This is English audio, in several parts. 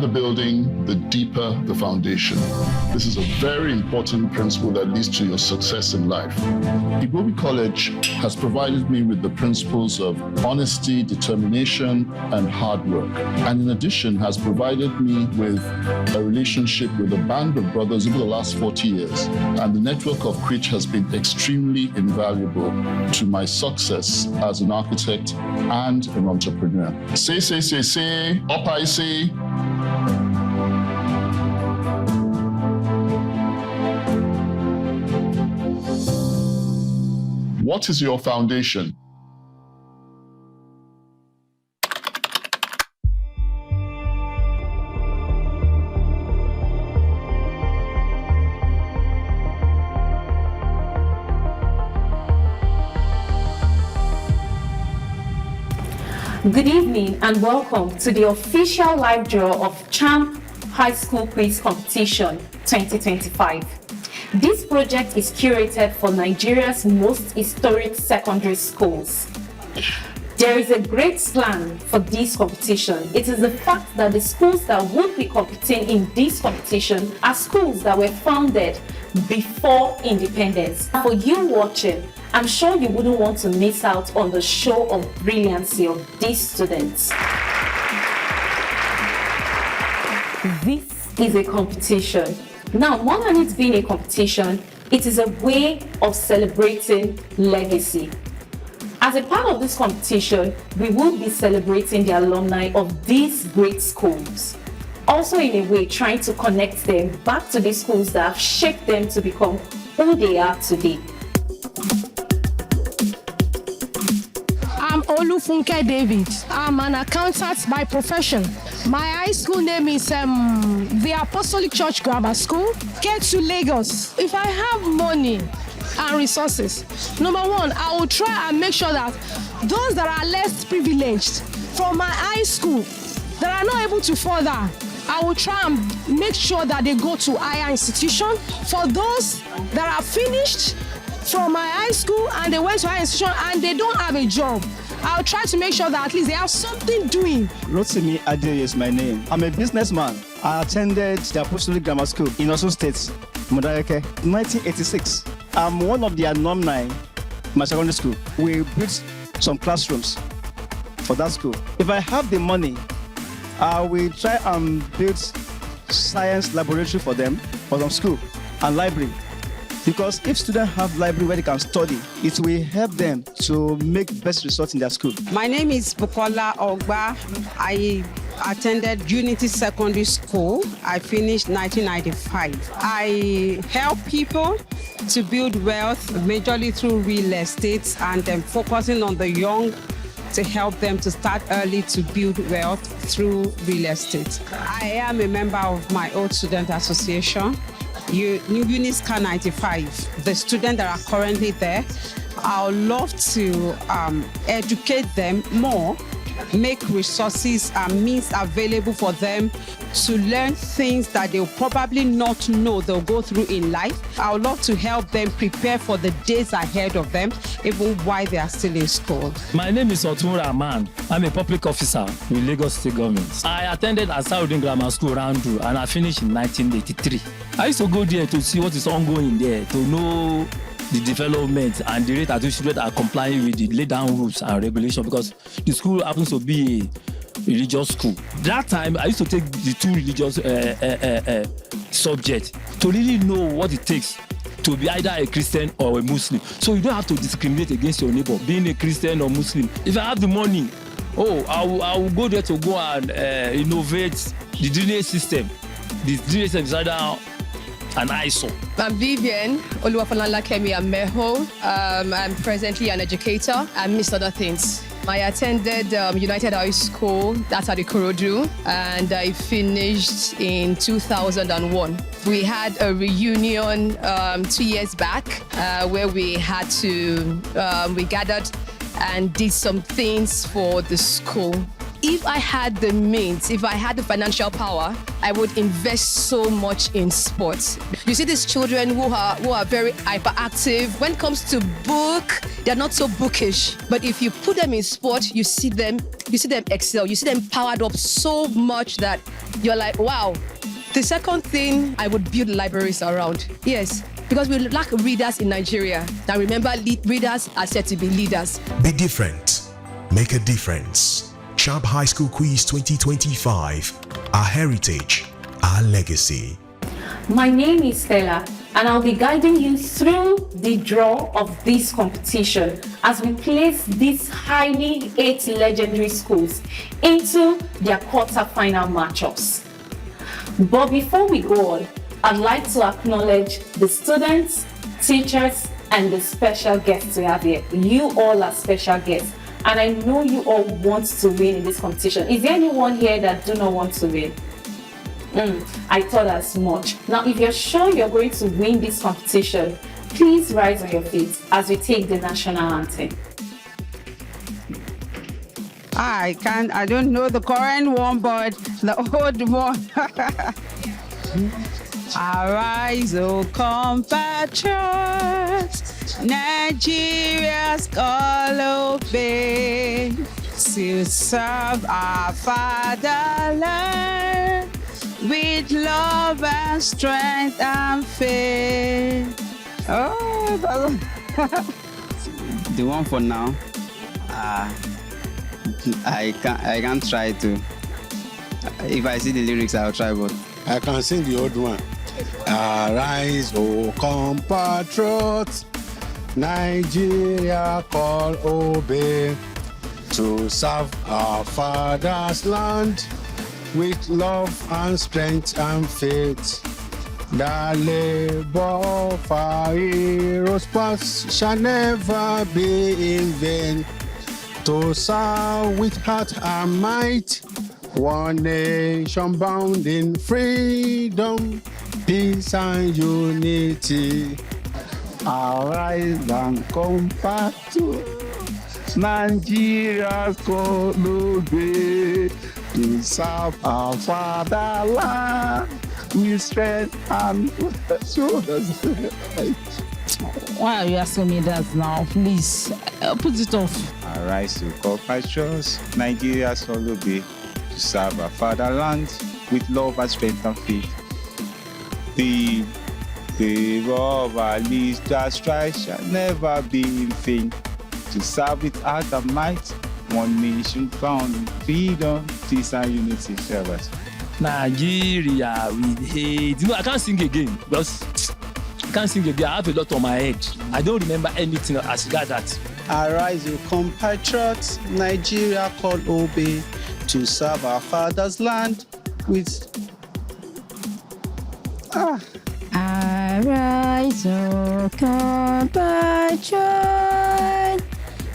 the building, the deeper the foundation. This is a very important principle that leads to your success in life. Igbobi College has provided me with the principles of honesty, determination, and hard work. And in addition, has provided me with a relationship with a band of brothers over the last 40 years. And the network of which has been extremely invaluable to my success as an architect and an entrepreneur. Say, up I say. What is your foundation? Good evening and welcome to the official live draw of Champ High School Quiz Competition 2025. This project is curated for Nigeria's most historic secondary schools. There is a great plan for this competition. It is the fact that the schools that would be competing in this competition are schools that were founded before independence. For you watching, I'm sure you wouldn't want to miss out on the show of brilliancy of these students. This is a competition. Now, more than it being a competition, it is a way of celebrating legacy. As a part of this competition, we will be celebrating the alumni of these great schools. Also, in a way, trying to connect them back to the schools that have shaped them to become who they are today. I'm Olufunke David. I'm an accountant by profession. My high school name is the Apostolic Church Grammar School, Ketu, Lagos. If I have money and resources, number one, I will try and make sure that those that are less privileged from my high school that are not able to further, I will try and make sure that they go to higher institution. For those that are finished from my high school and they went to higher institution and they don't have a job, I'll try to make sure that at least they have something doing. Rotimi Adeye is my name. I'm a businessman. I attended the Apostolic Grammar School in Osun State, Modareke, 1986. I'm one of the alumni in my secondary school. We built some classrooms for that school. If I have the money, I will try and build science laboratory for them, for some school and library. Because if students have library where they can study, it will help them to make best results in their school. My name is Bukola Ogba. I attended Unity Secondary School. I finished 1995. I help people to build wealth majorly through real estate and then focusing on the young to help them to start early to build wealth through real estate. I am a member of my old student association. New UNISCA 95, the students that are currently there, I would love to educate them more, make resources and means available for them to learn things that they'll probably not know they'll go through in life. I would love to help them prepare for the days ahead of them, even while they are still in school. My name is Otun Rahman. I'm a public officer with Lagos State Government. I attended Asarudin Grammar School, Randu, and I finished in 1983. I used to go there to see what is ongoing there, to know the development and the rate at which students are complying with the laid down rules and regulations, because the school happens to be a religious school. That time, I used to take the two religious subjects to really know what it takes to be either a Christian or a Muslim. So you don't have to discriminate against your neighbor, being a Christian or Muslim. If I have the money, I will go there to go and innovate the drainage system. The drainage system is either an ISO. I'm Vivian Oluwafalanla-Kemi Ameho. I'm presently an educator and missed other things. I attended United High School, that's at Ikorodu, and I finished in 2001. We had a reunion 2 years back where we had to, we gathered and did some things for the school. if I had the means, if I had the financial power, I would invest so much in sports. You see these children who are very hyperactive. When it comes to book, they're not so bookish. But if you put them in sport, you see them excel. You see them powered up so much that you're like, wow. The second thing, I would build libraries around. Yes, because we lack readers in Nigeria. Now remember, readers are said to be leaders. Be different. Make a difference. Champ High School Quiz 2025. Our heritage, our legacy. My name is Stella, and I'll be guiding you through the draw of this competition as we place these highly 8 legendary schools into their quarter-final matchups. But before we go on, I'd like to acknowledge the students, teachers, and the special guests we have here. You all are special guests, and I know you all want to win in this competition. Is there anyone here that do not want to win? I thought as much. Now, if you're sure you're going to win this competition, please rise on your feet as we take the national anthem. I don't know the current one, but the old one. Arise, O compatriots, Nigeria's call obey, to serve our fatherland with love and strength and faith. Oh, The one for now, I can't try to. If I see the lyrics, I'll try, but I can sing the old one. Arise, O compatriots, Nigeria call obey, to serve our father's land with love and strength and faith. The labor of our heroes past shall never be in vain. To serve with heart and might, one nation bound in freedom, peace and unity. Arise and combat to Nigeria's call obey, to serve our fatherland with strength and shoulders. Why are you asking me that now? Please, put it off. Arise to compatriots, Nigeria's call obey, to serve our fatherland with love and strength and faith. The of our leaders' strife shall never be in vain. To serve with heart and might, one nation found in freedom, peace and unity. Service. Nigeria with hate. You know, I can't sing again because I can't sing again. I have a lot on my head. I don't remember anything as regards that. Arise, O compatriots, Nigeria call obey, to serve our father's land with... Arise, O compatriots,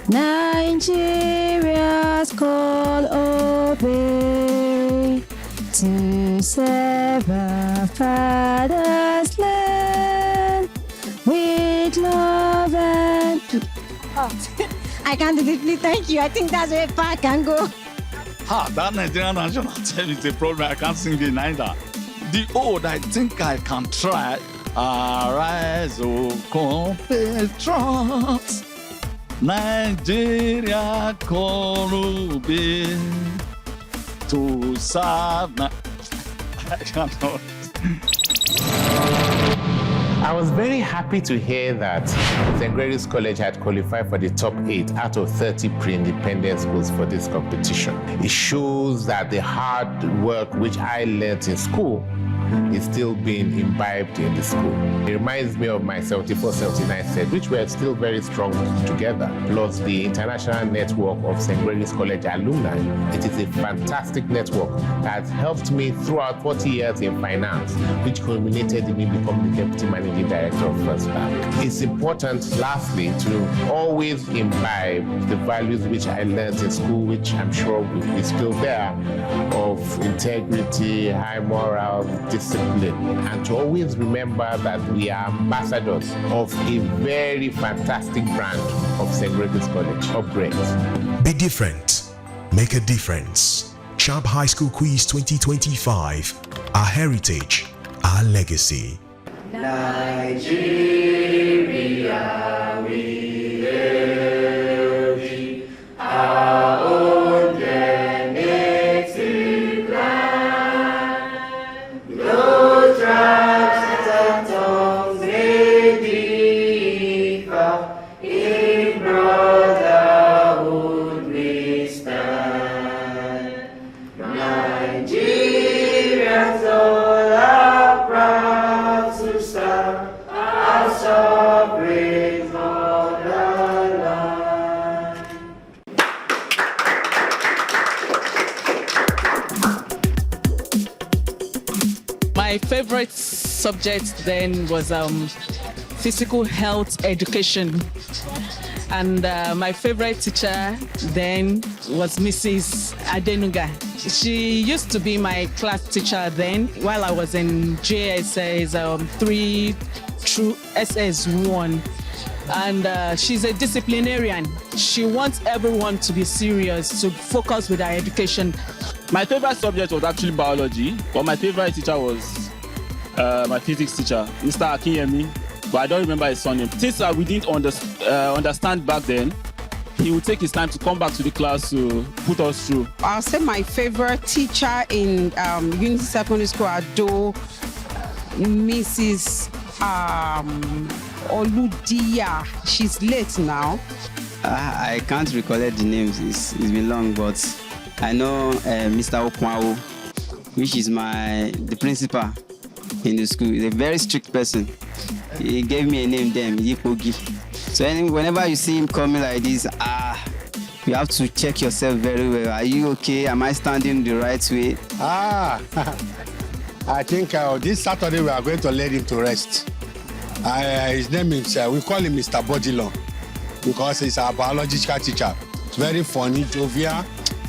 Nigeria's call obey, to serve our father's land with love and... I can't do it, please, thank you. I think that's where far I can go. That Nigerian national anthem is a problem. I can't sing it either. The old, I think I can try. Arise, O compatriots, Nigeria call obey, to serve. I cannot. I was very happy to hear that St. Gregory's College had qualified for the top 8 out of 30 pre-independent schools for this competition. It shows that the hard work which I learned in school is still being imbibed in the school. It reminds me of my 74-79 set, which were still very strong together, plus the international network of St. Gregory's College alumni. It is a fantastic network that has helped me throughout 40 years in finance, which culminated in me becoming the Deputy Managing Director of First Bank. It's important, lastly, to always imbibe the values which I learned in school, which I'm sure is still there, of integrity, high morals, discipline, and to always remember that we are ambassadors of a very fantastic brand of St. Gregory's College. Upgrades. Be different. Make a difference. Champ High School Quiz 2025. Our heritage, our legacy. Nigeria, we hail thee, our own native land. No tribes and tongues may differ, in brotherhood we stand. Nigerians all are proud to serve our sovereign motherland. My favorite subject then was physical health education. And my favorite teacher then was Mrs. Adenuga. She used to be my class teacher then while I was in JSS 3 through SS1. And she's a disciplinarian. She wants everyone to be serious, to focus with their education. My favorite subject was actually biology, but my favorite teacher was my physics teacher, Mr. Akinyemi, but I don't remember his surname. Things that we didn't understand back then, he would take his time to come back to the class to put us through. I'll say my favorite teacher in Unity Secondary School, Ado, Mrs. Oludia. She's late now. I can't recollect the names. It's been long, but I know Mr. Okwawo, which is the principal in the school. He's a very strict person. He gave me a name then, Igbobi. So whenever you see him coming like this, you have to check yourself very well. Are you okay? Am I standing the right way? I think this Saturday we are going to let him to rest. His name is, we call him Mr. Bodilon because he's our biological teacher. It's very funny, jovial.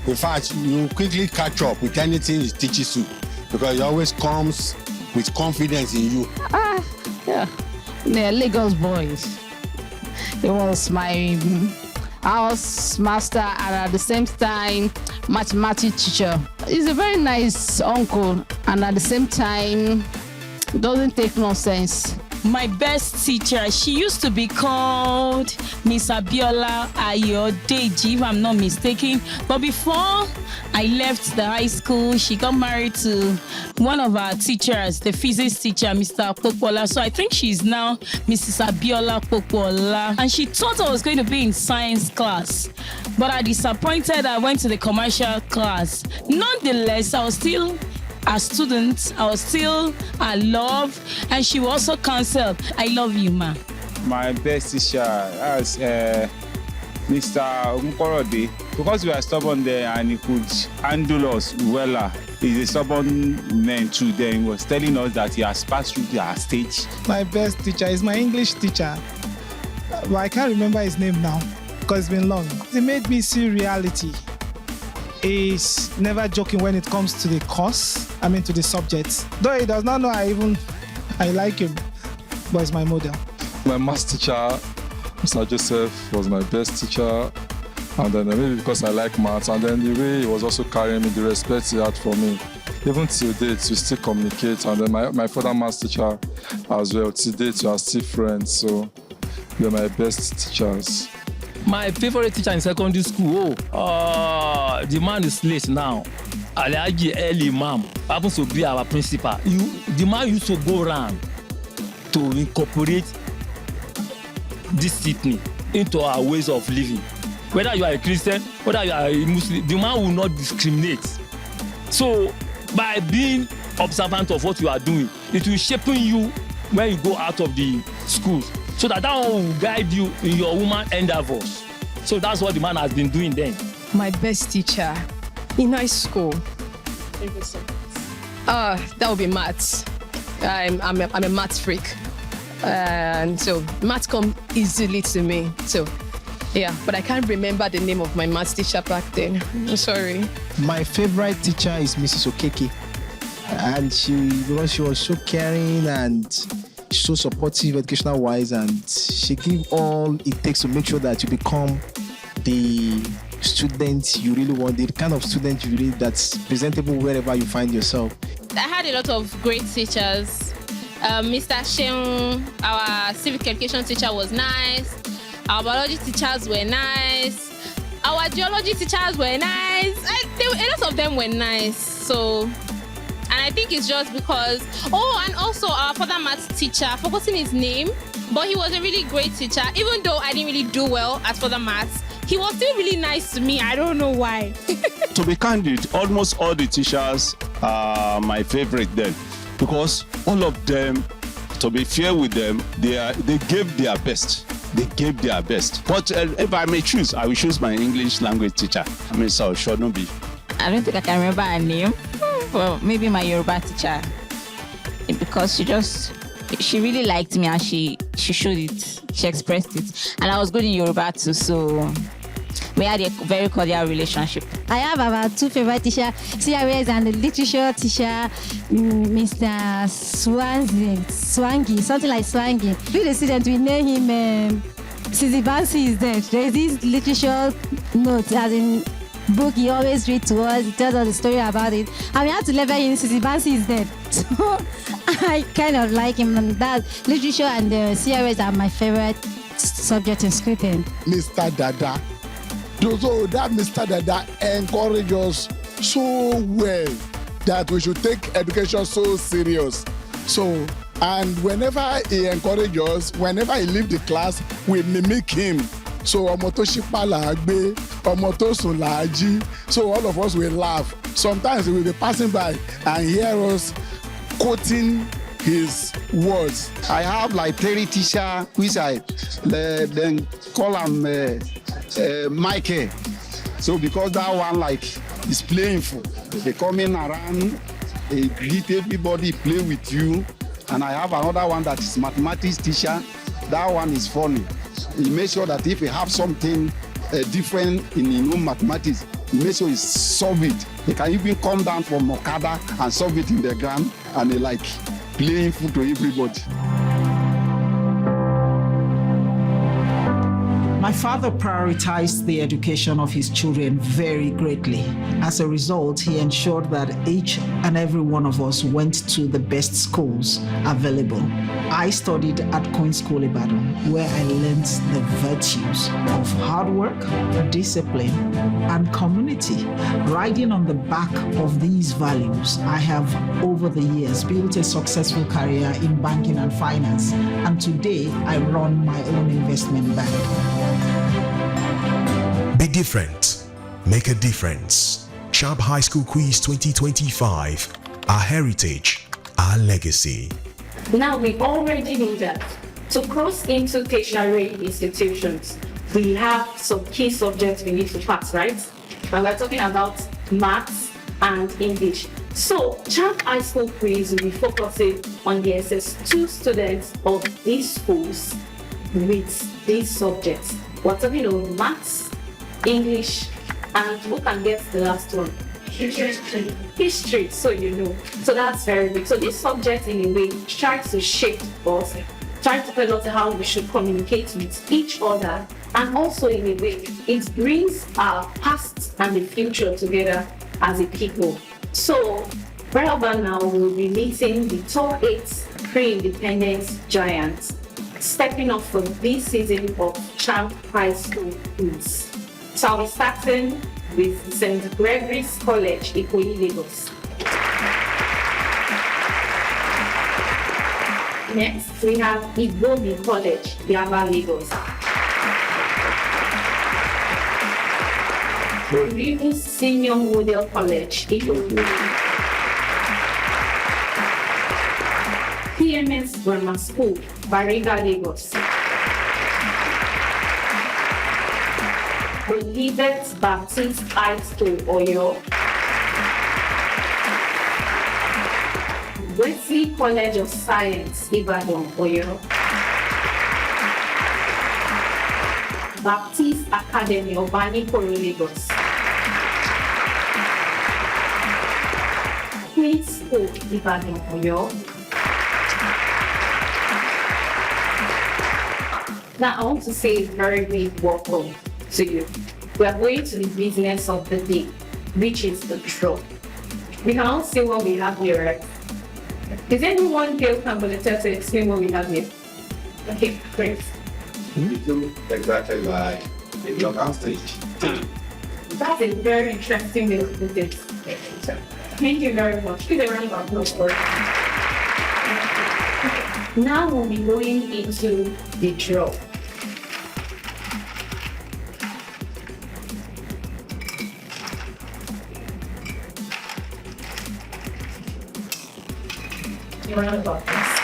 In fact, you quickly catch up with anything he teaches you because he always comes with confidence in you. Yeah, they're Lagos boys. He was my house master and at the same time mathematics teacher. He's a very nice uncle and at the same time doesn't take nonsense. My best teacher, she used to be called Miss Abiola Ayodeji, if I'm not mistaken. But before I left the high school, she got married to one of our teachers, the physics teacher, Mr. Popola. So I think she's now Mrs. Abiola Popola. And she thought I was going to be in science class. But I disappointed. I went to the commercial class. Nonetheless, I was still a student, I was still a love, and she also counseled, I love you, ma. My best teacher was Mr. Ikorodu, because we are stubborn there and he could handle us well. He's a stubborn man too. Then he was telling us that he has passed through our stage. My best teacher is my English teacher, but I can't remember his name now because it's been long. He made me see reality. He's never joking when it comes to the course, to the subjects. Though he does not know I like him, but he's my model. My maths teacher, Mr. Joseph, was my best teacher. And then maybe because I like maths, and then the way he was also carrying me, the respect he had for me. Even till date, we still communicate. And then my further maths teacher as well, till date, we are still friends. So they're my best teachers. My favorite teacher in secondary school, the man is late now. Alhaji Eli Imam happens to be our principal. The man used to go around to incorporate discipline into our ways of living. Whether you are a Christian, whether you are a Muslim, the man will not discriminate. So by being observant of what you are doing, it will shape you when you go out of the school. So that one will guide you in your woman endeavors. So that's what the man has been doing then. My best teacher in high school. That would be maths. I'm a maths freak. And so maths come easily to me. So yeah, but I can't remember the name of my maths teacher back then. I'm sorry. My favorite teacher is Mrs. Okeke. And because she was so caring and so supportive educational wise, and she gave all it takes to make sure that you become the student you really want, the kind of student you really that's presentable wherever you find yourself? I had a lot of great teachers. Mr. Sheung, our civic education teacher, was nice. Our biology teachers were nice. Our geology teachers were nice. A lot of them were nice. So, and I think it's just because, and also our further maths teacher, I've forgotten his name, but he was a really great teacher. Even though I didn't really do well at further maths, he was still really nice to me. I don't know why. To be candid, almost all the teachers are my favorite then, because all of them, to be fair with them, they gave their best. They gave their best. But if I may choose, I will choose my English language teacher, Ms. Shonobi. I don't think I can remember her name, but maybe my Yoruba teacher, because she really liked me and she showed it, she expressed it, and I was good in Yoruba too, so we had a very cordial relationship. I have about two favorite teachers, CRS and the literature teacher, Mr. Swangy, something like Swangy. We the student, we name him Sizibansi is dead. There is this literature note, as in book he always read to us, he tells us the story about it. And we had to level him, Sizibansi is dead. So I kind of like him, and that literature and CRS are my favorite subject in scripting. Mr. Dada. So that Mr. Dada encourages us so well that we should take education so serious. So, and whenever he encourages us, whenever he leaves the class, we mimic him. So, ọmọ tó ṣípá là á gbé, ọmọ tó sùn là á jí. So all of us will laugh. Sometimes we will be passing by and hear us quoting his words. I have like 30 teachers which I then call him Michael. So because that one like is playful, they coming around, they greet everybody, play with you. And I have another one that is mathematics teacher. That one is funny. He makes sure that if you have something different in mathematics, he makes sure he solve it. He can even come down from Okada and solve it in the ground, and they like playing food to everybody. My father prioritized the education of his children very greatly. As a result, he ensured that each and every one of us went to the best schools available. I studied at Queen's School Ibadan, where I learned the virtues of hard work, discipline, and community. Riding on the back of these values, I have, over the years, built a successful career in banking and finance, and today I run my own investment bank. Be different. Make a difference. Sharp High School Quiz 2025. Our heritage, our legacy. Now we already know that to cross into tertiary institutions, we have some key subjects we need to pass, right? And we're talking about maths and English. So Sharp High School Quiz will be focusing on the SS2 students of these schools with these subjects. We're talking about maths, English, and who can get the last one? History, so you know. So that's very big. So this subject in a way tries to shape us, tries to tell us how we should communicate with each other, and also in a way it brings our past and the future together as a people. So right about now we'll be meeting the top 8 pre-independence giants stepping up for this season of Champ High School Quiz. So I'll be starting with St. Gregory's College, Ikorodu, Lagos. Next, we have Igbobi College, Yaba, Lagos. Oriwu Senior Model College, Ikorodu. PMS Grammar School, Bariga, Lagos. Olivet Baptist High School, Oyo. Wesley College of Science, Ibadan, Oyo. Baptist Academy, Obanikoro, Lagos. Queen's School, Ibadan, Oyo. Now I want to say a very big welcome to you. we are going to the business of the day, which is the draw. We can all see what we have here, right? Is anyone here volunteer to explain what we have here? Okay, great. We do exactly like the local stage. That's a very interesting way to put it. Thank you very much. Please a round of applause for it. Now we'll be going into the draw. A round of applause.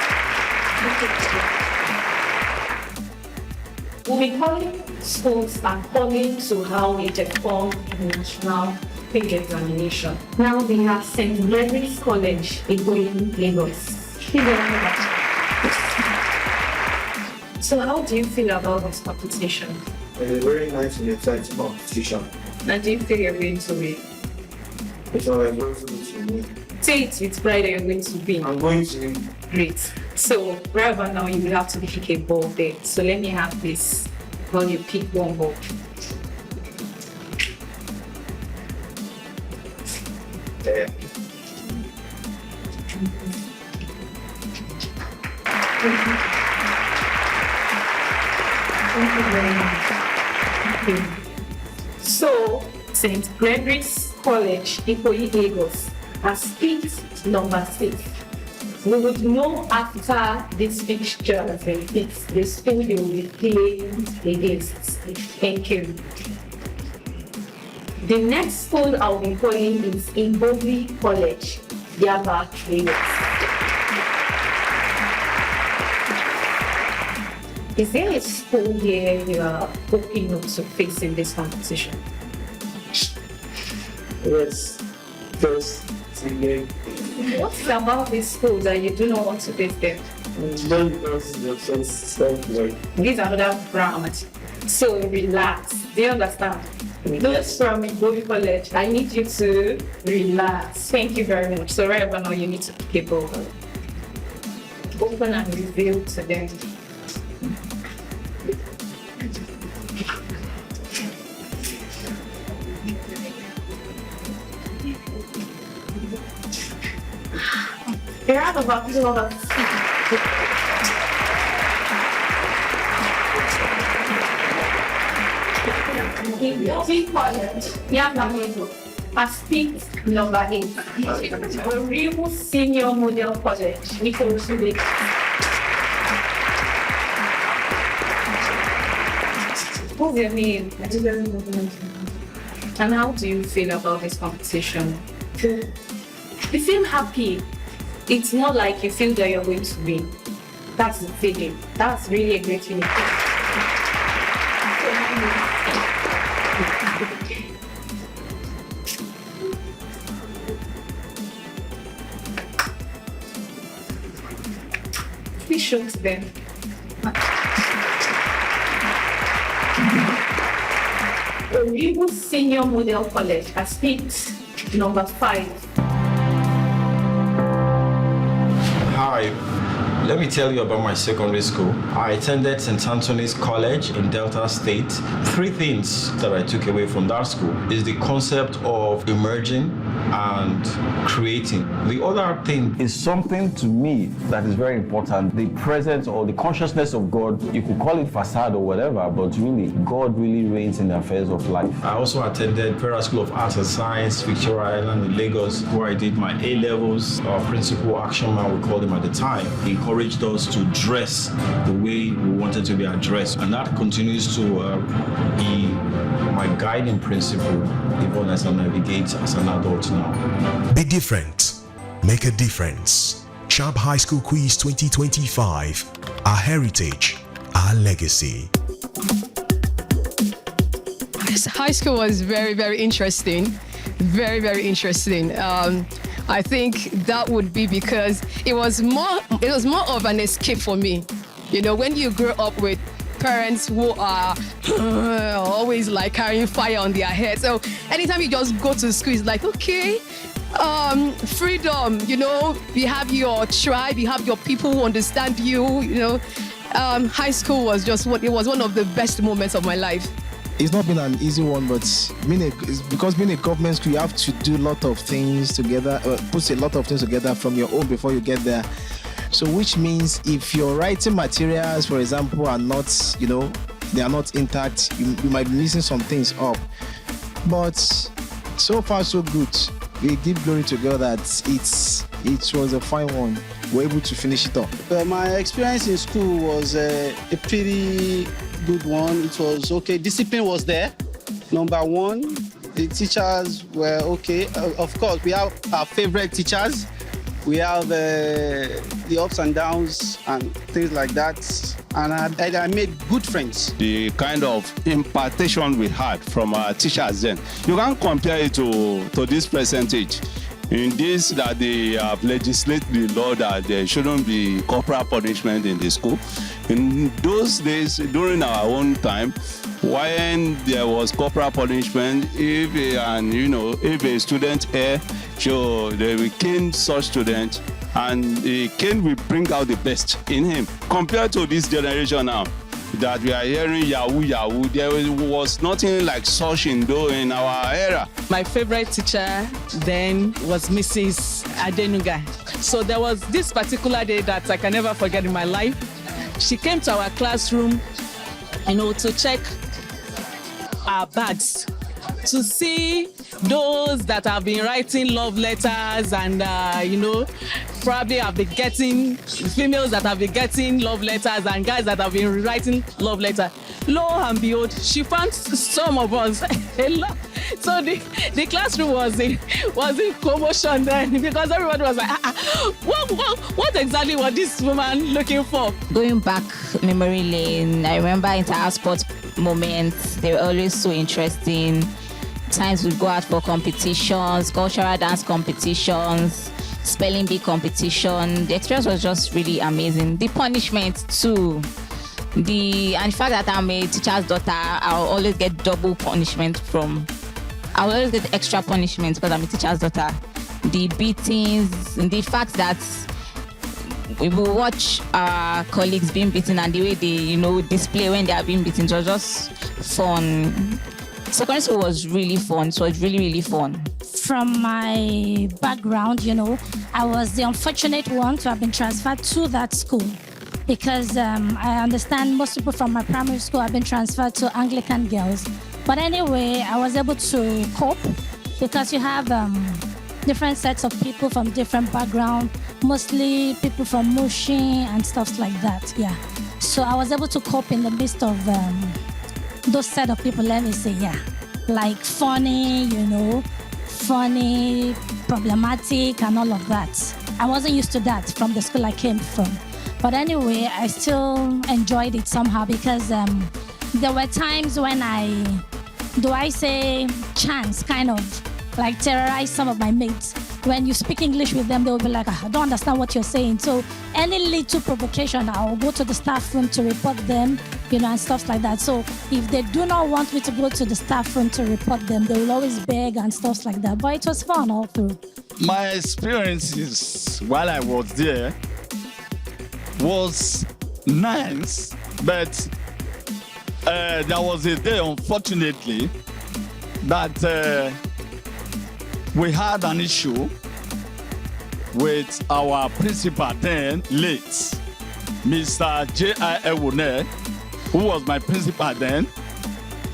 We'll be calling schools according to how they perform in the national page examination. Now we have St. Gregory's College, Igbobi, Lagos. So how do you feel about this competition? It's a very nice and exciting competition. And do you feel you're going to win? It's always going to win. Say it with pride that you're going to win. I'm going to win. Great. So right about now you will have to pick a ball there. So let me have this when you pick one ball. Yeah. Thank you very much. Okay. So St. Gregory's College, Igbobi, Lagos has picked number 6. We would know after this fixture has been picked, the school they will be playing against. Thank you. The next school I'll be calling is Igbobi College, Yaba, Lagos. Is there a school here you are hoping not to face in this competition? Yes. First, singing. What's about this school that you do not want to face them? Not because the first stuff like. These are other ground. So relax. Do you understand? Those from Igbobi College, I need you to relax. Thank you very much. So right about now you need to keep over. Open and reveal to them. A round of applause. Igbobi College, Yaba, has picked number 8. Oriwu Senior Model College, Ikorodu. What's your name? And how do you feel about this competition? You feel happy. It's not like you feel that you're going to win. That's the feeling. That's really a great feeling. Please show to them. Oriwu Senior Model College has picked number 5. Hi, let me tell you about my secondary school. I attended St. Anthony's College in Delta State. 3 things that I took away from that school is the concept of emerging and creating. The other thing is something to me that is very important, the presence or the consciousness of God. You could call it facade or whatever, but really, God really reigns in the affairs of life. I also attended Federal School of Arts and Science, Victoria Island in Lagos, where I did my A-levels. Our principal action man, we called him at the time, he encouraged us to dress the way we wanted to be addressed. And that continues to be my guiding principle, even as I navigate as an adult now. Be different. Make a difference. Champ High School Quiz 2025. Our heritage, our legacy. High school was very, very interesting. Very, very interesting. I think that would be because it was more of an escape for me. You know, when you grow up with parents who are always like carrying fire on their head. So anytime you just go to school, it's like, okay, freedom, you know, you have your tribe, you have your people who understand you, you know. High school was just it was one of the best moments of my life. it's not been an easy one, but because being a government school, you have to do a lot of things together, put a lot of things together from your own before you get there. So which means if your writing materials, for example, are not, they are not intact, you might be missing some things up. But so far so good. We give glory to God that it was a fine one. We're able to finish it up. My experience in school was a pretty good one. It was okay. Discipline was there. Number one, the teachers were okay. Of course, we have our favorite teachers. We have the ups and downs and things like that. And I made good friends. The kind of impartation we had from our teachers then, you can't compare it to this present age. In this, that they have legislated the law that there shouldn't be corporal punishment in the school. In those days, during our own time, when there was corporal punishment, if a student err, so they will cane such student, and the cane will bring out the best in him. Compared to this generation now, that we are hearing yahoo, there was nothing like such in our era. My favorite teacher then was Mrs. Adenuga. So there was this particular day that I can never forget in my life. She came to our classroom, to check our bags, to see those that have been writing love letters and, probably have been getting, females that have been getting love letters and guys that have been writing love letters. Lo and behold, she found some of us a lot. So the classroom was in commotion then, because everybody was like, what exactly was this woman looking for? Going back memory lane, I remember inter-house sports moments. They were always so interesting. Times we'd go out for competitions, cultural dance competitions, spelling bee competition. The experience was just really amazing. The punishment too. And the fact that I'm a teacher's daughter, I'll always get double punishment I will always get extra punishment because I'm a teacher's daughter. The beatings, the fact that we will watch our colleagues being beaten and the way they, display when they are being beaten, it was just fun. Secondary school was really fun. So it was really, really fun. From my background, I was the unfortunate one to have been transferred to that school because I understand most people from my primary school have been transferred to Anglican girls. But anyway, I was able to cope because you have different sets of people from different backgrounds, mostly people from Mushi and stuff like that. Yeah. So I was able to cope in the midst of those set of people, let me say, yeah. Like funny, funny, problematic, and all of that. I wasn't used to that from the school I came from. But anyway, I still enjoyed it somehow because there were times when chance kind of like terrorize some of my mates. When you speak English with them, they'll be like, I don't understand what you're saying. So any little provocation, I'll go to the staff room to report them, and stuff like that. So if they do not want me to go to the staff room to report them, they will always beg and stuff like that. But it was fun all through. My experiences while I was there was nice, but there was a day, unfortunately, that we had an issue with our principal then, late, Mr. J.I. Ewune, who was my principal then.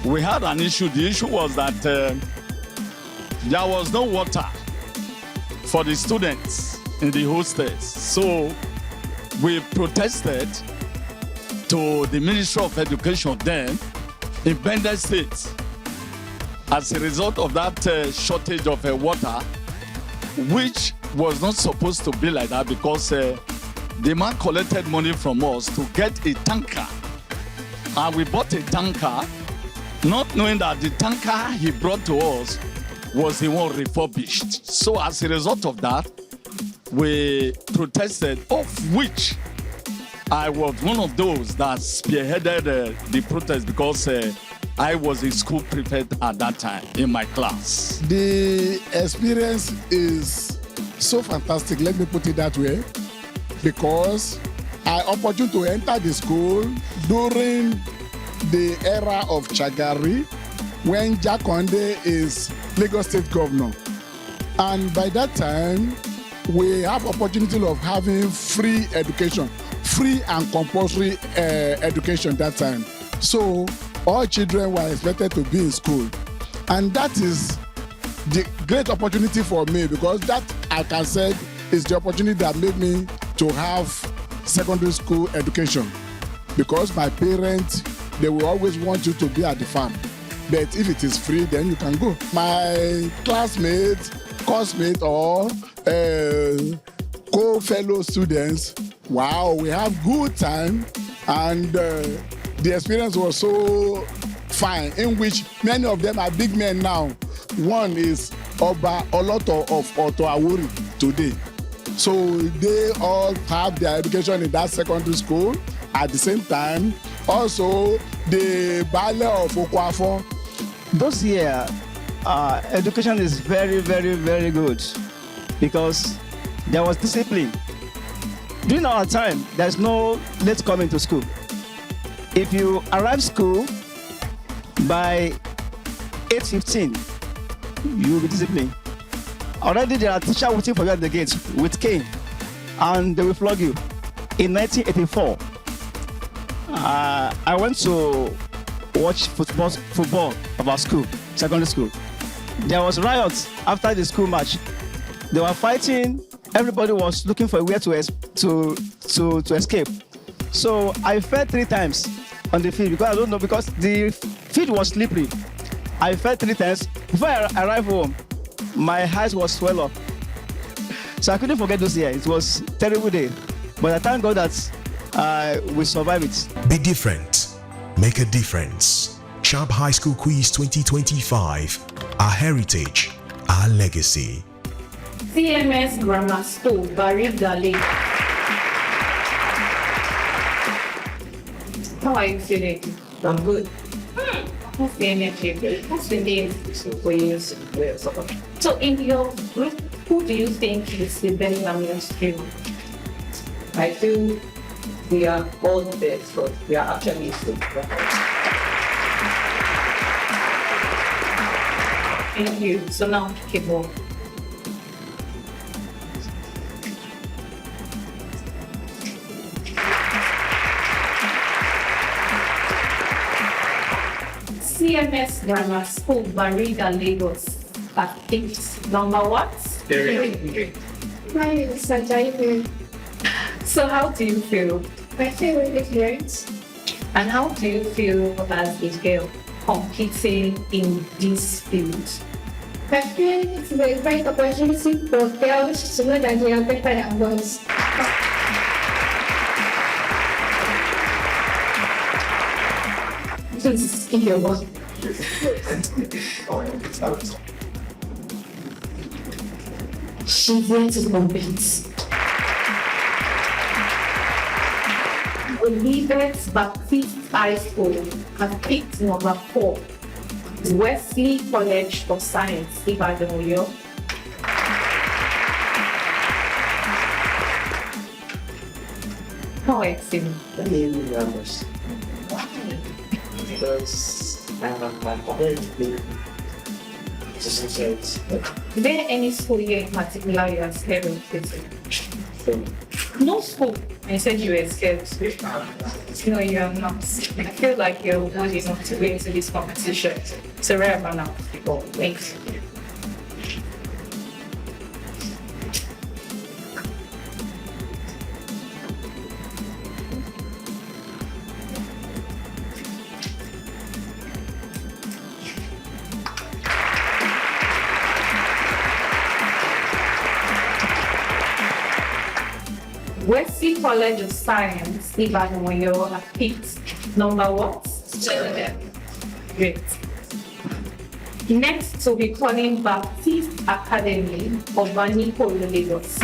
We had an issue. The issue was that there was no water for the students in the hostels. So we protested to the Ministry of Education then in Bendel State. As a result of that shortage of water, which was not supposed to be like that because the man collected money from us to get a tanker. And we bought a tanker, not knowing that the tanker he brought to us was the one refurbished. So as a result of that, we protested, of which I was one of those that spearheaded the protest because I was a school prefect at that time in my class. The experience is so fantastic, let me put it that way, because I opportunity to enter the school during the era of Chagari, when Jakonde is Lagos State Governor. And by that time, we have opportunity of having free education, free and compulsory education that time. So all children were expected to be in school. And that is the great opportunity for me, because that, I can say, is the opportunity that made me to have secondary school education. Because my parents, they will always want you to be at the farm. But if it is free, then you can go. My classmates, coursemate, or co-fellow students, wow, we have good time, and the experience was so fine, in which many of them are big men now. One is Oba Oloto of Oto Awuri today. So they all have their education in that secondary school. At the same time, also the Baale of Okwafo. Those years, education is very, very, very good, because there was discipline. During our time, there's no late coming to school. If you arrive school by 8:15, you will be disciplined. Already there are teachers waiting for you at the gate with cane, and they will flog you. In 1984, I went to watch football of our school, secondary school. There was riots after the school match. They were fighting. Everybody was looking for a way to escape. So I fell 3 times on the field, because I don't know, because the field was slippery. I fell 3 times. Before I arrived home, my eyes was swelled up. So I couldn't forget those years. It was a terrible day. But I thank God that we survived it. Be different. Make a difference. Champ High School Quiz 2025. Our heritage, our legacy. CMS Grammar School, Barigale. How are you feeling? I'm good. What's the energy? What's the name for you? So in your group, who do you think is the best Ghanaian student? I feel we are all the best, but we are actually so. Thank you. So now, Kibo. CMS Grammar School, Bariga, Lagos. I think number what? My name is Sajai. So how do you feel? I feel really great. And how do you feel as a girl competing in this field? I feel it's a great opportunity for girls to know that they are better than boys. This is your one. She's here to compete. Olivet Baptist High School has picked number 4, Wesley College of Science, Ibadan. How exciting! Really nervous. Because my parents believe just in case. Is there any school here in particular you are scared of facing? No school. I said you were scared. No, you are not. I feel like you're good enough to go into this competition. So right about now, people, thanks. Wesley College of Science, Ibadan, have picked number what? 7. Great. Next to be calling Baptist Academy, Obanikoro, Lagos.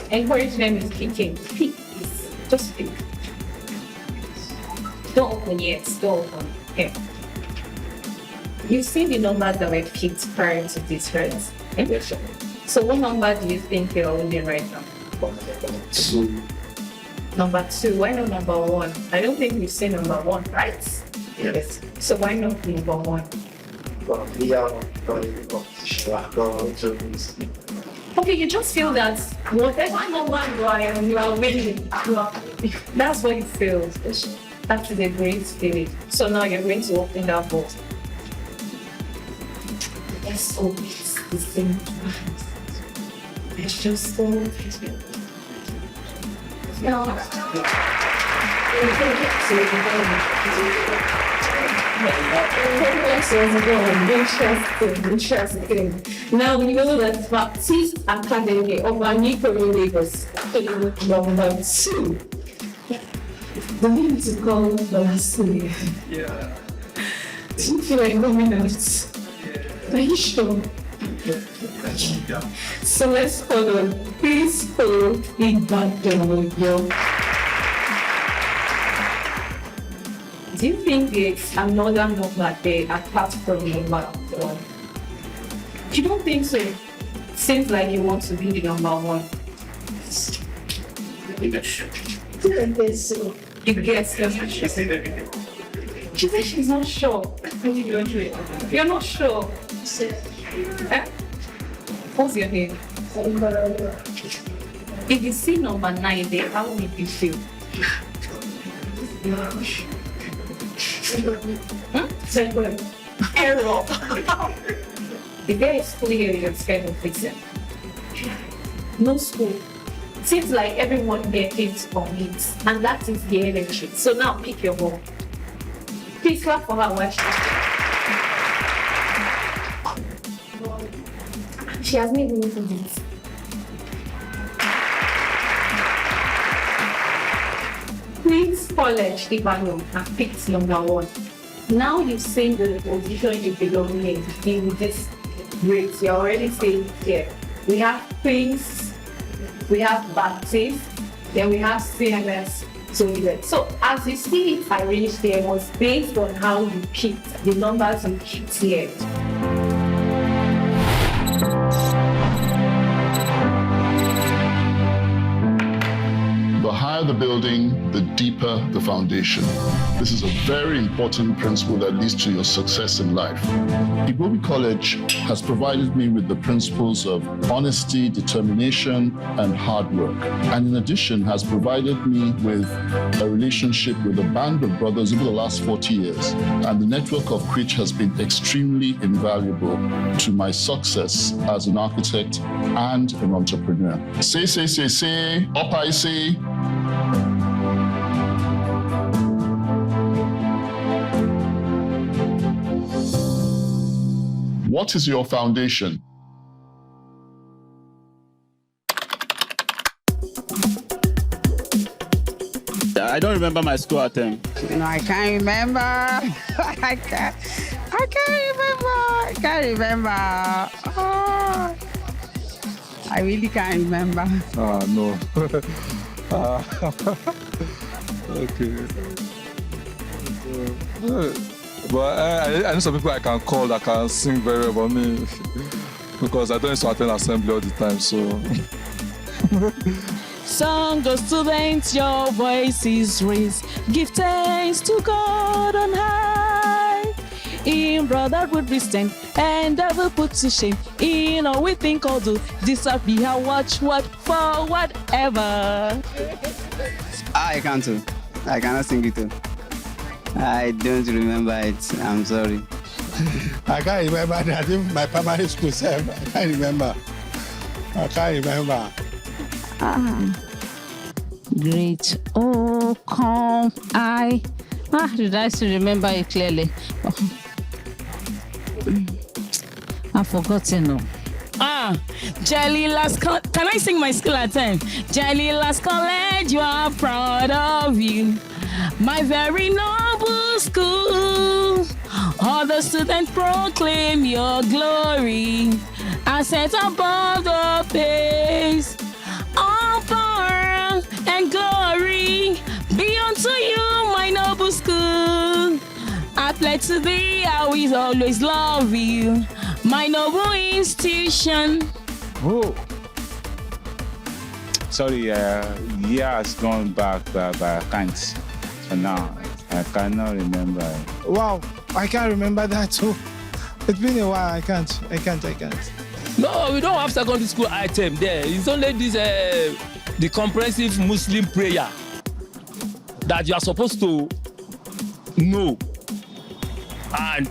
Encouragement is kicking. Pick this. Just pick. Don't open yet. Don't open. Here. You've seen the numbers that were picked prior to this, right? So what number do you think you're holding right now? 2. number 2? Why not number 1? I don't think we've seen number 1, right? Yes. So why not number 1? But we are going to competition. Okay, you just feel that whatever number you are winning. That's what you feel. That is a great feeling. So now you're going to open that box. Let's open the same. Let's just open it. Interesting. Now we know that Baptist Academy of Obanikoro Lagos number 2. The name is called Wesley. Yeah. Do you feel like coming out? Are you sure? So let's follow. Please follow Ibadan. Do you think it's another number there apart from number 1? You don't think so? It seems like you want to be the number 1. You guess her. She said she's not sure. You're not sure. Eh? What's your name? If you see number 9 there, how will you feel? Error. If there is school here, you're scared of fixing. No school. Seems like everyone here came to commit, and that is the energy. So now pick your ball. Please clap for her while she has made me do this. Queen's College, Ibadan, and picked number 1. Now you've seen the position you belong in this grade. You're already saying here. We have Queen's, we have Baptist, then we have CMS. So as you see it arranged there was based on how you picked the numbers you picked here. The higher the building, the deeper the foundation. This is a very important principle that leads to your success in life. Igbobi College has provided me with the principles of honesty, determination, and hard work. And in addition, has provided me with a relationship with a band of brothers over the last 40 years. And the network of which has been extremely invaluable to my success as an architect and an entrepreneur. Say, up I say. What is your foundation? I don't remember my school anthem. No, I can't remember. I can't remember. Oh, I really can't remember. No. Okay. But I know some people I can call that can sing very well about me because I don't used to attend assembly all the time, so. Song of students, your voice is raised. Give thanks to God on high. In brotherhood we stand and never put to shame. In all we think or do, disappear, watch what for whatever. I can't too. I cannot sing it too. I don't remember it. I'm sorry. I can't remember that. Even my primary school self, I can't remember. Great. Oh, come I. Did I still remember it clearly? I've forgotten now. Jelly Last Can I sing my school anthem? Jelly Last College, you are proud of you. My very noble school. All the students proclaim your glory. I set above the pace. All power and glory be unto you, my noble school. I pledge to thee, I will always love you, my noble institution. Oh. sorry, year has gone back, but I can't. For now, I cannot remember. Wow, I can't remember that too. It's been a while. I can't. No, we don't have secondary school item there. It's only this the comprehensive Muslim prayer that you are supposed to know and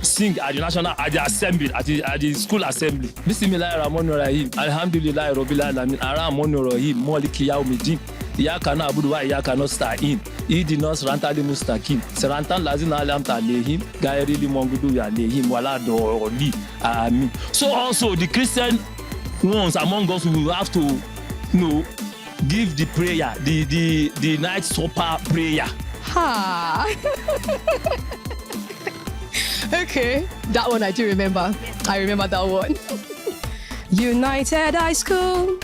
sing at the assembly, at the school assembly. Bismillahirrahmanirrahim. Alhamdulillah Rabbil Alamin. Arrahmanirrahim. Maliki Yawmiddin. Iyyaka na'budu wa iyyaka nasta'in. Ihdinas siratal mustaqim. Siratal ladzina an'amta alaihim ghayril maghdubi alaihim waladdallin. Amen. So also the Christian ones among us will have to give the prayer, the night supper prayer. Ha. Okay, that one I do remember. I remember that one. United High School,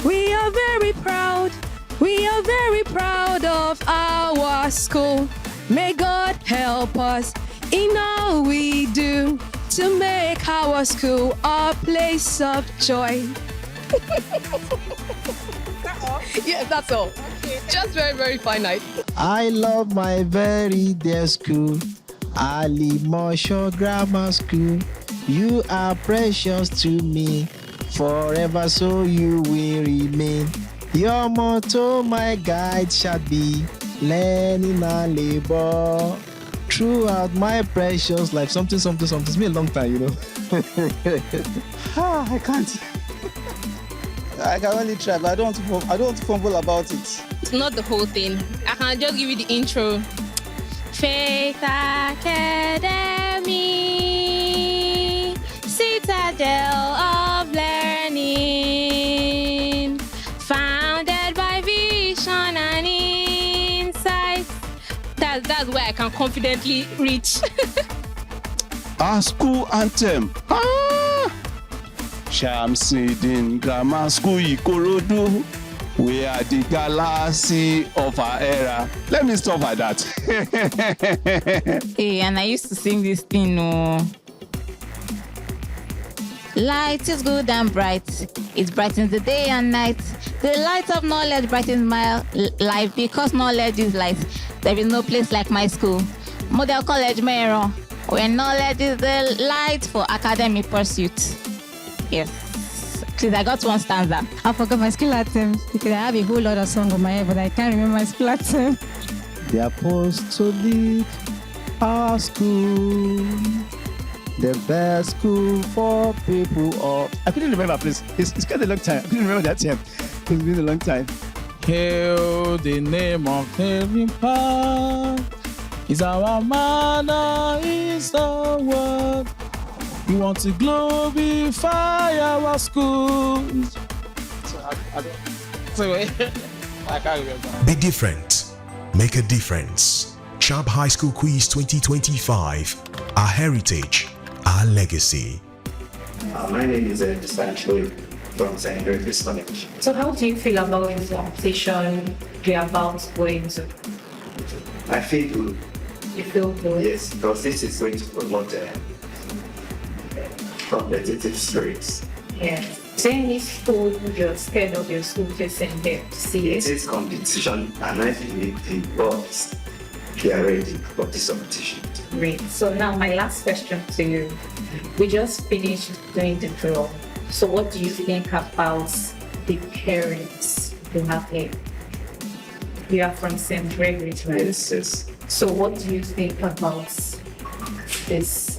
we are very proud. We are very proud of our school. May God help us in all we do to make our school a place of joy. Yeah, that's all. Okay. Just very, very fine night. I love my very dear school, Ali Mosho Grammar School. You are precious to me, forever so you will remain. Your motto, my guide, shall be learning and labor throughout my precious life. Something. It's been a long time, I can't. I can only try, but I don't want to fumble about it. It's not the whole thing. I can just give you the intro. Faith Academy, citadel of learning, founded by vision and insight. That's where I can confidently reach. Our school anthem. Shamsidin Grammar School Ikorodu. We are the galaxy of our era. Let me stop at that. Hey, and I used to sing this thing. Light is good and bright. It brightens the day and night. The light of knowledge brightens my life because knowledge is light. There is no place like my school. Model College Mero, where knowledge is the light for academic pursuit. Yes. Please, I got one stanza. I forgot my school anthem because I have a whole lot of songs on my head, but I can't remember my school anthem. The apostolic our school, the best school for people of. I couldn't remember, please. It's quite a long time. I couldn't remember that time. It's been a long time. Hail the name of heaven path. Is our manna, is our word. We want to glorify our schools. I can't remember. Be different. Make a difference. Champ High School Quiz 2025. Our heritage, our legacy. My name is Wesley from St. Gregory's College. So how do you feel about the competition you're about going to? I feel good. You feel good? Yes, because this is going to promote competitive spirits. Yeah. So any school you're scared of your school facing there to see it? It is competition, and I think the boys are ready for this competition. Great. So now my last question to you. We just finished doing the draw. So what do you think about the parents you have here? You are from St. Gregory, right? Yes. So what do you think about this?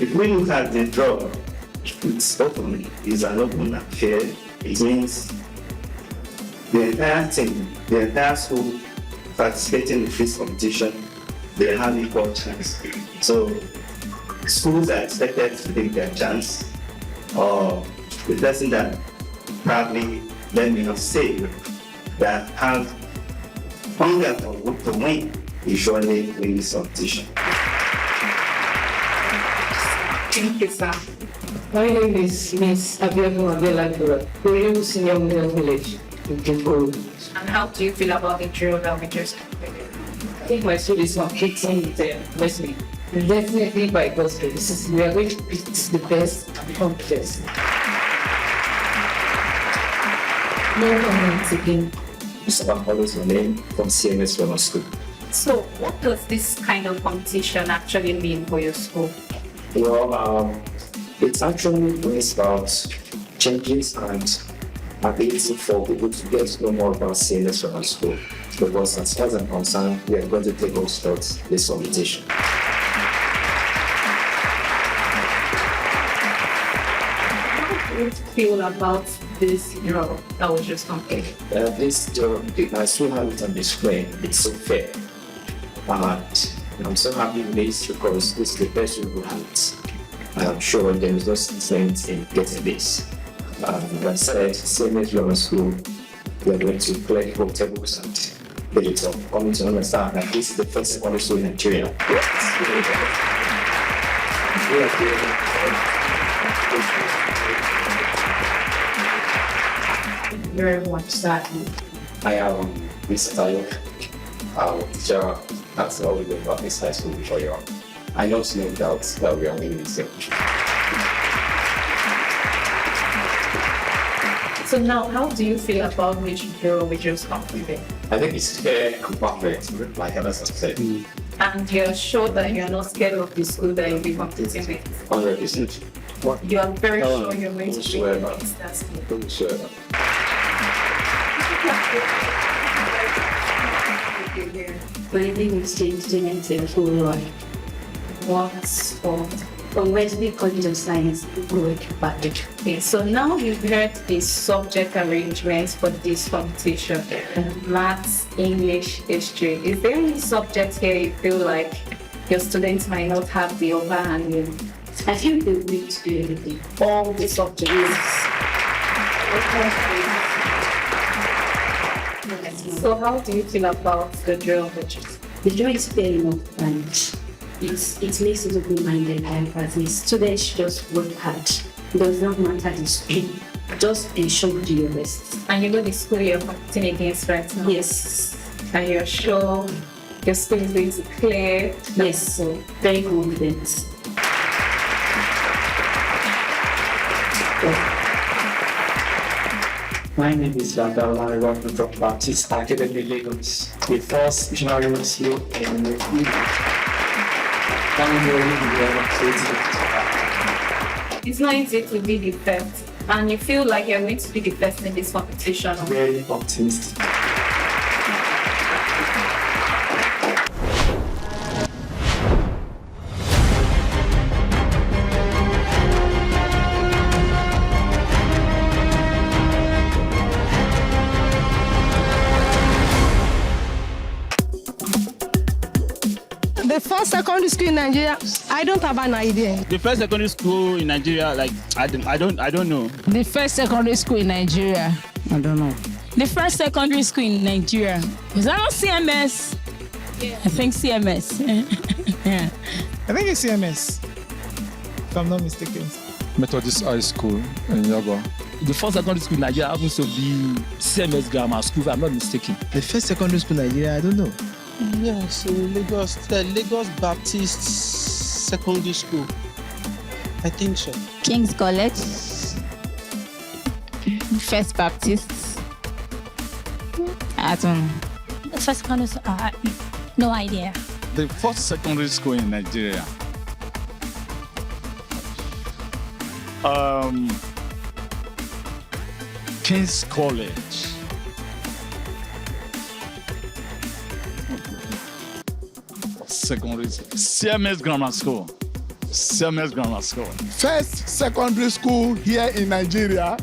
If we look at the draw, it's open, it's an open affair. It means the entire team, the entire school participating in this competition, they have equal chance. So schools are expected to take their chance, or the person that probably, let me not say, that have hunger to win, usually win this competition. Thank you, sir. My name is Miss Obanikoro, Oriwu Senior Middle Village in Ikorodu. And how do you feel about the drill that we just completed? I think my school is competing with Wesley. Definitely by God's grace. We are going to beat the best and become the best. No comment again. Mr. Bankolo's my name from CMS Grammar School. So, what does this kind of competition actually mean for your school? Well, it actually brings about changes and ability for people to get to know more about CMS Grammar School. Because as far as I'm concerned, we are going to take all steps this competition. How do you feel about this draw that was just completed? This draw, I still have it on the screen. It's so fair. And I'm so happy with this because this is the best we will have it. I'm sure there is no sense in getting this. As I said, same as Grammar School, we are going to play both tables and get it up. Coming to understand that this is the first secondary school in Nigeria. Very much that. I am Mr. Tayo. I'm a teacher at Olivet High School before you. I know no doubt that we are winning this game. So now, how do you feel about which draw we just completed? I think it's fair and perfect, like others have said. And you're sure that you're not scared of the school that you'll be competing with? 100%. You are very sure you're going to be against that school? Don't swear. My name is James Fuloy. What's from Wesley College of Science, Ikorodu. Okay, so now you've heard the subject arrangements for this competition: maths, English, history. Is there any subject here you feel like your students might not have the upper hand in? I think they need to do everything. All the subjects. So how do you feel about the drill? The drill is fair enough and it makes it open-minded and the students just work hard. It does not matter the school, just ensure you do your best. And you know the school you're competing against right now? Yes. And you're sure your school is going to clear? Yes, so very confident. My name is Alumni from Baptist Academy, Lagos, the first missionary school in the It's not easy to be the first, and you feel like you're going to be the first in this competition. Very optimistic. The first secondary school in Nigeria, I don't have an idea. The first secondary school in Nigeria, like I don't know. The first secondary school in Nigeria, I don't know. The first secondary school in Nigeria, was that not CMS? Yeah. I think CMS. Yeah. I think it's CMS, if I'm not mistaken. Methodist High School in Yaba. The first secondary school in Nigeria happens to be CMS Grammar School, if I'm not mistaken. The first secondary school in Nigeria, I don't know. Yes, Lagos Baptist Secondary School. I think so. King's College. First Baptist. I don't know. The first secondary school, no idea. The first secondary school in Nigeria. King's College. Secondary CMS Grammar School. CMS Grammar School. First secondary school here in Nigeria,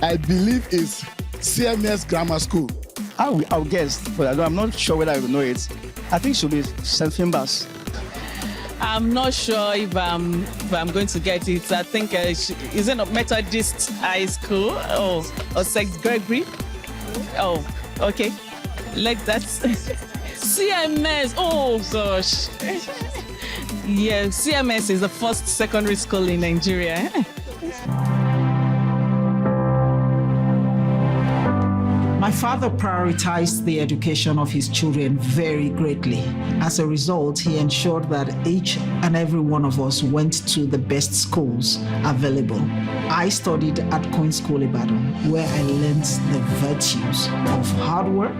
I believe is CMS Grammar School. I'll guess, but I'm not sure whether I will know it. I think it should be St. Finbar's. I'm not sure if I'm going to get it. I think is it not Methodist High School or St. Gregory? Oh, okay. Like that. CMS. Oh gosh. Yeah, CMS is the first secondary school in Nigeria. My father prioritized the education of his children very greatly. As a result, he ensured that each and every one of us went to the best schools available. I studied at Queen's School Ibadan, where I learned the virtues of hard work,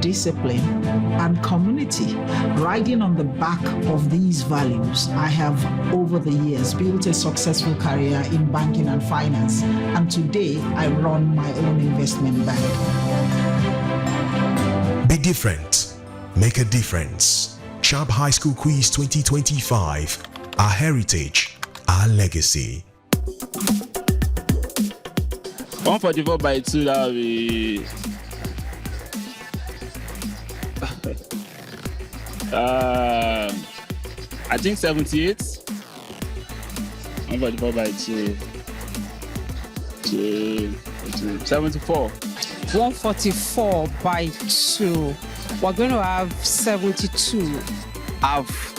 discipline, and community. Riding on the back of these values, I have over the years built a successful career in banking and finance, and today I run my own investment bank. Be different. Make a difference. Champ High School Quiz 2025. Our heritage, our legacy. 144 by 2, that will be... I think 78. 144 by 2. 74. 144 by 2. We're going to have 72. Half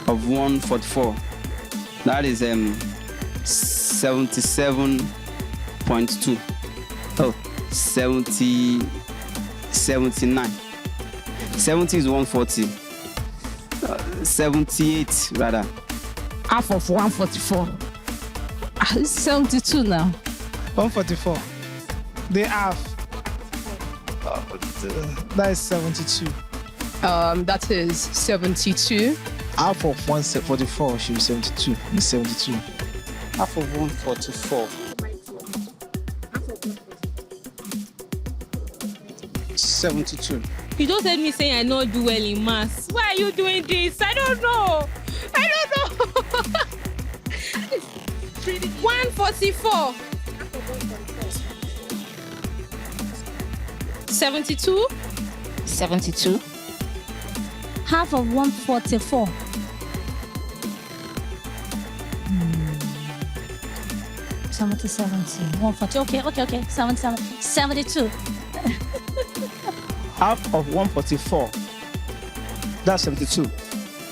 of 144. That is 77.2. Oh, 70, 79. 70 is 140. 78 rather. Half of 144. It's 72 now. 144. The half. That is 72. That is 72. Half of 144 should be 72. It's 72. Half of 144. 72. You don't tell me saying I not do well in maths. Why are you doing this? I don't know. 144. 72. 72. Half of 144. 70, 140. Okay. 77. 72. Half of 144. That's 72.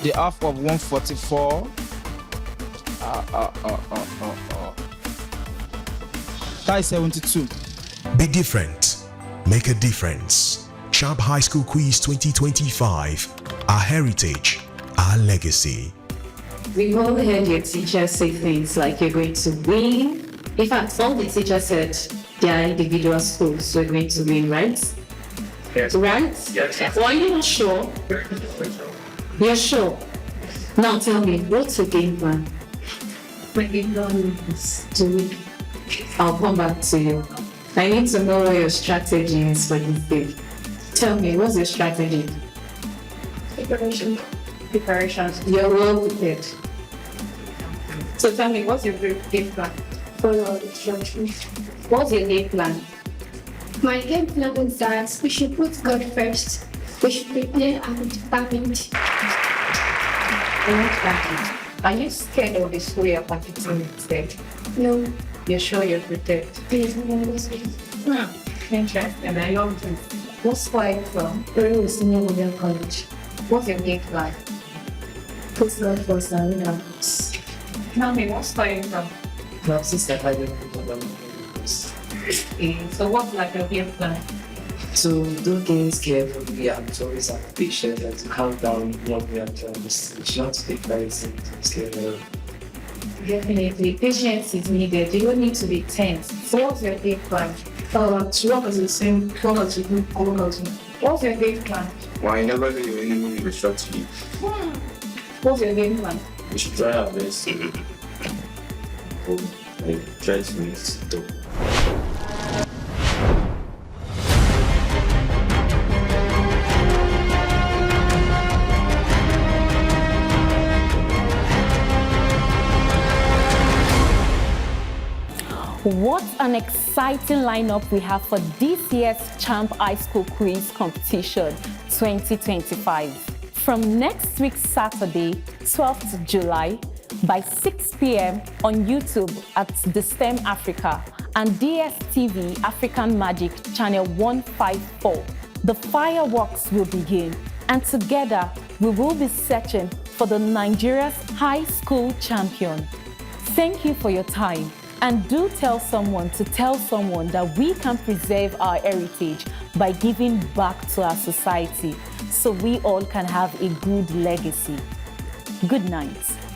The half of 144. That is 72. Be different. Make a difference. Champ High School Quiz 2025. Our heritage, our legacy. We've all heard your teachers say things like you're going to win. In fact, all the teachers said their individual schools, so you're going to win, right? Yes. Right? Yes. Well, are you not sure? You're sure? Now tell me, what's your game plan? My game plan is to win. I'll come back to you. I need to know what your strategy is for this day. Tell me, what's your strategy? Preparation. You're well prepared. So tell me, what's your game plan? Follow instructions. What's your game plan? My game plan is that we should put God first. We should prepare and determined. Are you scared of the school you're competing instead? No. You're sure you're prepared? Please, no. Interesting. I love it. What school are you from? Oriwu Senior Model College. What's your game plan? Put God first and win. Tell me, what school are you from? No, sister, I don't So what's like your game plan? To do things carefully and to always have patience and to calm down what we are doing. It's not to take very seriously. Definitely, patience is needed. You don't need to be tense. So what's your game plan? To work as the same colors you do, What's your game plan? Why you never do your enemy instruct you? What's your game plan? We should try our best. Try to make it dope. What an exciting lineup we have for this year's Champ High School Quiz Competition 2025. From next week Saturday, 12th July, by 6 p.m. on YouTube at The STEM Africa and DStv African Magic Channel 154. The fireworks will begin, and together we will be searching for the Nigeria's high school champion. Thank you for your time. And do tell someone to tell someone that we can preserve our heritage by giving back to our society so we all can have a good legacy. Good night.